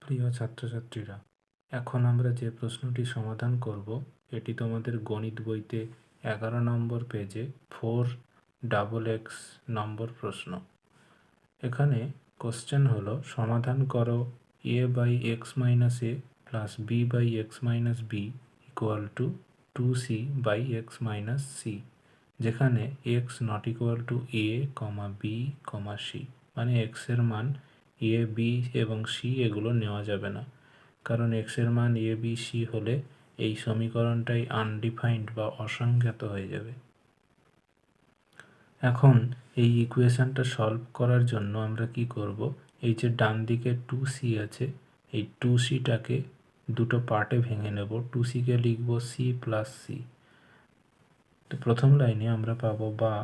প্রিয় ছাত্রছাত্রীরা, এখন আমরা যে প্রশ্নটি সমাধান করব এটি তোমাদের গণিত বইতে 11 নম্বর পেজে 4XX নম্বর প্রশ্ন। এখানে কোশ্চেন হলো সমাধান করো a/x - a plus b/x - b equal to 2c/x - c, যেখানে x not equal to a, b, c, মানে x এর মান a, b এবং c এগুলো নেওয়া যাবে না, কারণ x এর মান a, b, c হলে এই সমীকরণটাই আনডিফাইন্ড বা অসংজ্ঞাত হয়ে যাবে। এখন এই ইকুয়েশনটা সলভ করার জন্য আমরা কি করব, এই যে ডান দিকে 2c আছে, এই 2cটাকে দুটো পার্টে ভেঙে নেব। 2cকে লিখব c প্লাস c। তো প্রথম লাইনে আমরা পাবো বা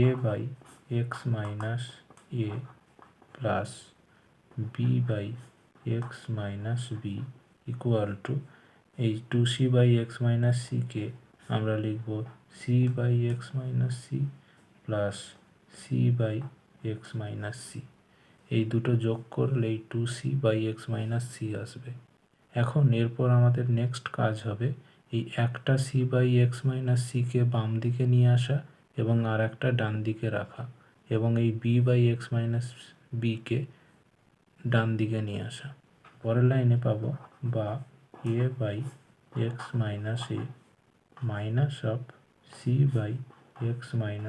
a/x - a plus b/x - b equal to এই 2c/x - c কে আমরা লিখব c/x - c plus c/x - c। এই দুটো যোগ করলে এই 2c/x - c আসবে। এখন এরপর আমাদের নেক্সট কাজ হবে এই একটা c/x - c কে বাম দিকে নিয়ে আসা এবং আর একটা ডান দিকে রাখা, এবং এই b/x - b কে ডান দিকে নিয়ে আসা। পরের লাইনে পাবো বা a/x - a minus of c/x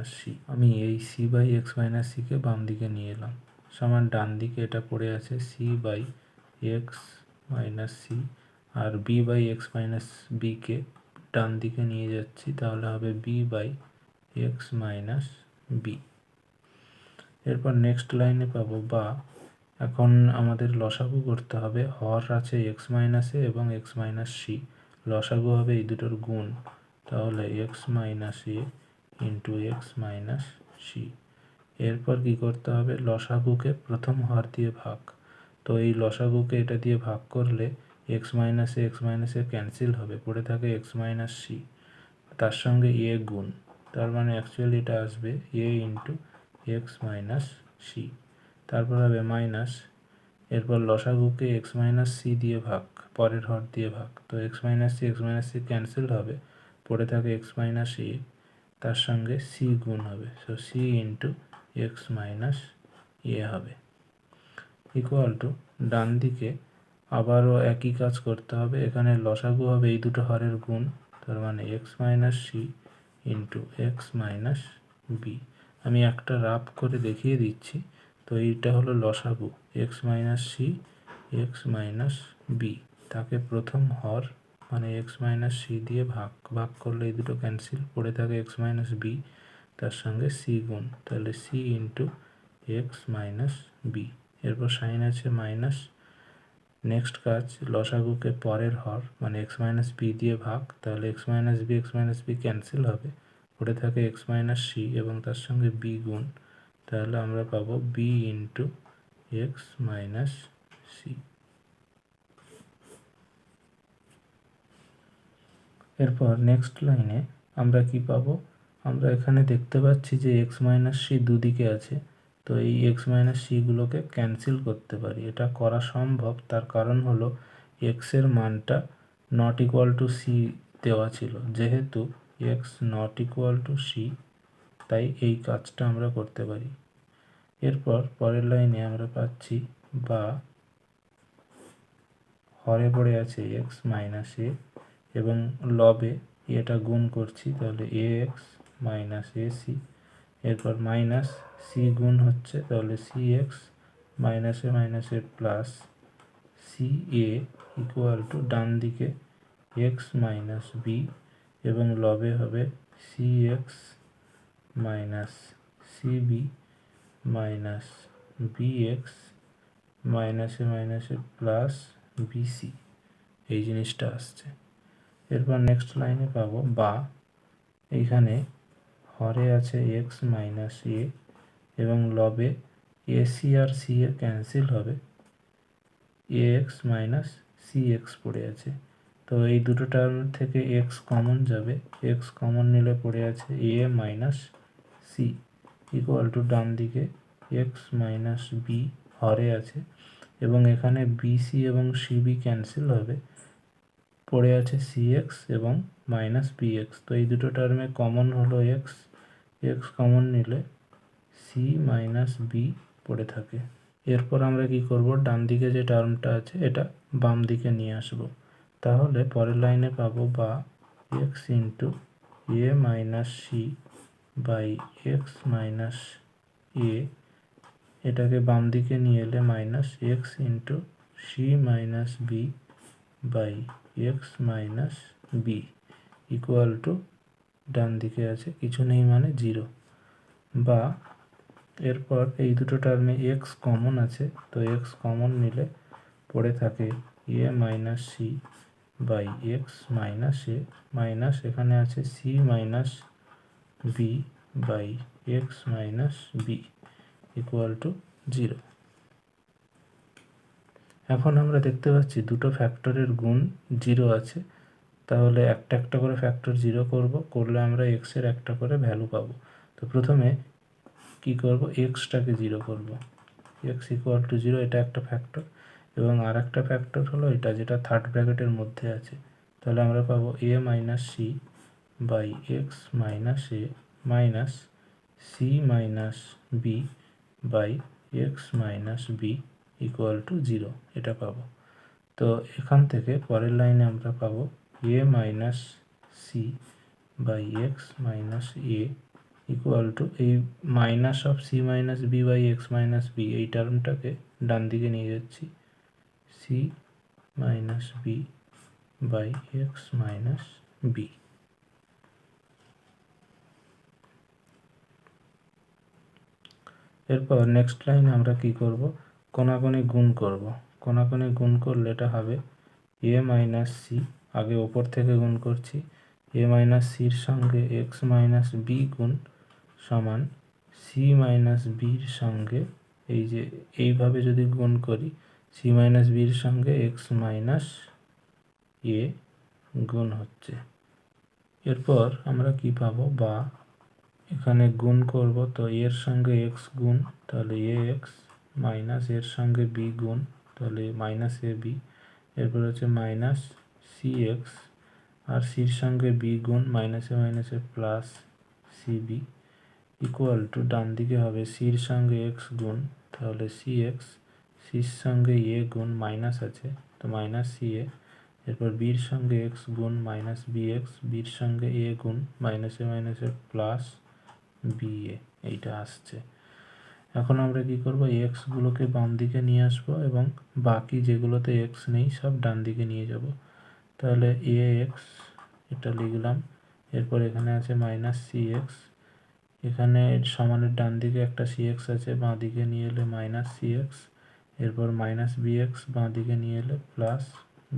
- c। আমি এই c/x - c কে বাম দিকে নিয়ে এলাম, সমান ডান দিকে এটা পড়ে আছে c/x - c, আর b/x - b কে ডান দিকে নিয়ে যাচ্ছি, তাহলে হবে b/x - b। এরপর নেক্সট লাইনে পাবো বা এখন আমাদের লসাগু করতে হবে। হর আছে x - a এবং x - c, লসাগু হবে এই দুটোর গুণ, তাহলে x - a into x - c। এরপর কি করতে হবে, লসাগুকে প্রথম হর দিয়ে ভাগ। তো এই লসাগুকে এটা দিয়ে ভাগ করলে x - a x - a cancel হবে, পড়ে থাকে x - c, তার সঙ্গে a গুণ, তার মানে অ্যাকচুয়ালি এটা আসবে a ইন্টু x - c। তারপর হবে মাইনাস, এরপর লসাগুকে x - c দিয়ে ভাগ, পরের হর দিয়ে ভাগ, তো x - c x - c cancel হবে, পড়ে থাকে x - a, তার সঙ্গে c গুণ হবে, so c into x - a হবে ইকুয়াল টু ডান দিকে আবারও একই কাজ করতে হবে। এখানে লসাগু হবে এই দুটো হরের গুণ, তার মানে x - c into x - b। আমি একটা রাফ করে দেখিয়ে দিচ্ছি। তো এইটা হলো লসাগু x - c x - b, তাকে প্রথম হর মানে x - c দিয়ে ভাগ করলে এই দুটো ক্যান্সেল, পড়ে থাকে x - b, তার সঙ্গে c গুণ, তাহলে c ইন্টু x - b। এরপর সাইন আছে মাইনাস। নেক্সট কাজ, লসাগুকে পরের হর মানে x - b দিয়ে ভাগ, তাহলে x - b x - b cancel হবে, পড়ে থাকে x - c এবং তার সঙ্গে b গুণ, তাহলে আমরা পাবো b ইন্টু x - c। এরপর নেক্সট লাইনে আমরা কি পাবো, আমরা এখানে দেখতে পাচ্ছি যে x - c দুদিকে আছে, তো এই x - c গুলোকে ক্যান্সেল করতে পারি। এটা করা সম্ভব, তার কারণ হলো x এর মানটা নট ইকুয়াল টু c দেওয়া ছিল, যেহেতু x not equal to c, তাই এই কাজটা আমরা করতে পারি। এরপর পরের লাইনে আমরা পাচ্ছি বা হরে পড়ে আছে x - a এবং লবে এটা গুণ করছি, তাহলে ax - ac, এরপর মাইনাস c গুণ হচ্ছে, তাহলে cx - a plus ca equal to ডান দিকে x - b এবং লবে হবে cx - cb minus bx - a plus bc, এই জিনিসটা আসছে। এরপর নেক্সট লাইনে পাবো বা এইখানে হরে আছে x - a এবং লবে ac আর c এর ক্যান্সেল হবে, ax - cx পড়ে আছে, তো এই দুটো টার্ম থেকে x কমন যাবে, x কমন নিলে পড়ে আছে a - c ইকুয়াল টু ডান দিকে x - b হরে আছে, এবং এখানে বিসি এবং সিবি ক্যান্সেল হবে, পড়ে আছে সিএক্স এবং মাইনাস বিএক্স। তো এই দুটো টার্মে কমন হলো এক্স, এক্স কমন নিলে সি মাইনাস বি পড়ে থাকে। এরপর আমরা কি করব, ডান দিকে যে টার্মটা আছে এটা বাম দিকে নিয়ে আসব। তাহলে পরের লাইনে পাবো বা x into a minus c by x minus a, এটাকে বাম দিকে নিয়ে এলে minus x into c minus b by x minus b equal to, ডান দিকে আছে কিছু নেই মানে 0। বা এরপর এই দুটো টার্মে এক্স কমন আছে, তো এক্স কমন নিলে পড়ে থাকে a minus c by x minus a, minus এখানে আছে c minus b by x minus b equal to 0। এখন আমরা দেখতে পাচ্ছি দুটো ফ্যাক্টরের গুণ 0 আছে, তাহলে একটা একটা করে ফ্যাক্টর 0 করলে আমরা এক্সের একটা করে ভ্যালু পাবো। তো প্রথমে কি করব, এক্সটাকে 0 করব, এক্স ইকুয়াল টু 0, এটা একটা ফ্যাক্টর। এবং আর একটা ফ্যাক্টর হলো এটা, যেটা থার্ড ব্র্যাকেটের মধ্যে আছে। তাহলে আমরা পাবো a minus c by x minus a minus c minus b by x minus b equal to 0, এটা পাবো। তো এখান থেকে পরের লাইনে আমরা পাবো a minus c by x minus a equal to, এই minus of c minus b by x minus b এই টার্মটাকে ডান দিকে নিয়ে যাচ্ছি, c minus b by x minus b. এরপর নেক্সট লাইনে আমরা কি করব, কোনাকুনি গুণ করব। কোনাকুনি গুণ করলে এটা হবে এ মাইনাস সি, আগে ওপর থেকে গুণ করছি, এ মাইনাস সির সঙ্গে এক্স মাইনাস বি গুণ সমান সি মাইনাস বির সঙ্গে, এই যে এইভাবে যদি গুণ করি, সি মাইনাস বির সঙ্গে এক্স মাইনাস এ গুণ হচ্ছে। এরপর আমরা কি পাবো, বা এখানে গুণ করব, তো এর সঙ্গে এক্স গুণ, তাহলে এ এক্স মাইনাস এর সঙ্গে বি গুণ, তাহলে মাইনাস এ বি। এরপর হচ্ছে মাইনাস সি এক্স আর সির সঙ্গে বি গুণ, মাইনাসে plus c b equal to, ডান দিকে হবে সির সঙ্গে এক্স গুণ, তাহলে সি এক্স, সির সঙ্গে এ গুণ, মাইনাস আছে তো মাইনাস সি এ। এরপর বির সঙ্গে এক্স গুণ মাইনাস বি এক্স, বির সঙ্গে এ গুণ, মাইনাসে প্লাস বি এ, এইটা আসছে। এখন আমরা কি করব, এক্সগুলোকে বাম দিকে নিয়ে আসবো এবং বাকি যেগুলোতে এক্স নেই সব ডান দিকে নিয়ে যাব। তাহলে এ এক্স এটা লিখলাম। এরপর এখানে আছে মাইনাস সি এক্স, এখানে সমানের ডান দিকে একটা সি এক্স আছে, বাঁ দিকে নিয়ে এলে মাইনাস সি এক্স। এরপর মাইনাস বি এক্স, বাঁ দিকে নিয়ে এলে plus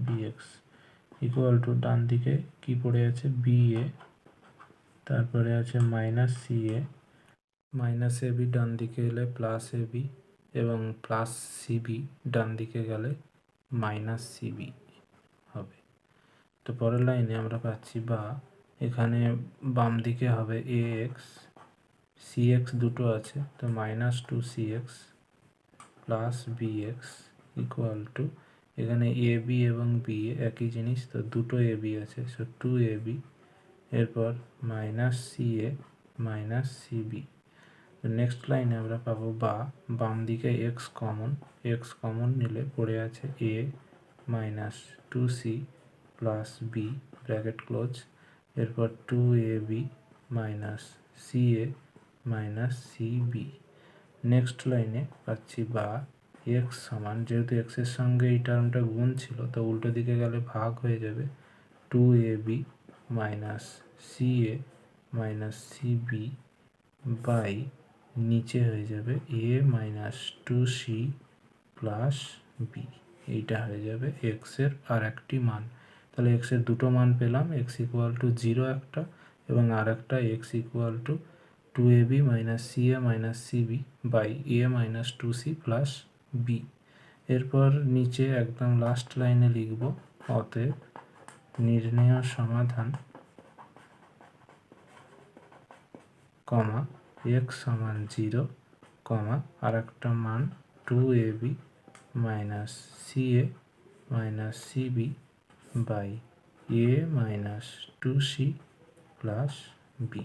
b x equal to, ডান দিকে কি পড়ে আছে বি এ, তারপরে আছে minus C A, minus a b ডান দিকে এলে প্লাস এ বি, এবং প্লাস সিবি ডান দিকে গেলে মাইনাস সিবি হবে। তো পরের লাইনে আমরা পাচ্ছি, বা এখানে বাম দিকে হবে এ এক্স, সি এক্স দুটো আছে, তো minus two c x plus b x equal to, এখানে এ বি এবং বি একই জিনিস, তো দুটো এ বি আছে, সো টু এ বি। এরপর মাইনাস সি এ মাইনাস সি বি। নেক্সট লাইনে আমরা পাবো, বা বাম দিকে এক্স কমন নিলে পড়ে আছে a minus two C plus b bracket close. এরপর two A B minus C A minus C b. Next লাইনে পাচ্ছি, বা এক্স সমান, যেহেতু এক্সের সঙ্গে এই টার্মটা গুণ ছিল তো উল্টো দিকে গেলে ভাগ হয়ে যাবে, two A B minus C A minus C B by, নিচে হয়ে যাবে A minus two C plus B, এইটা হয়ে যাবে এক্সের আর একটি মান। তাহলে এক্সের দুটো মান পেলাম, এক্স ইকুয়াল টু 0 একটা, এবং আর একটা x equal to two A B minus C A minus C B by a minus two C plus b. এরপর নিচে একদম লাস্ট লাইনে লিখব, অতএব নির্ণেয় সমাধান কমা এক্স সমান 0 কমা আর একটা মান two A B minus C A minus C B by a minus two C plus B.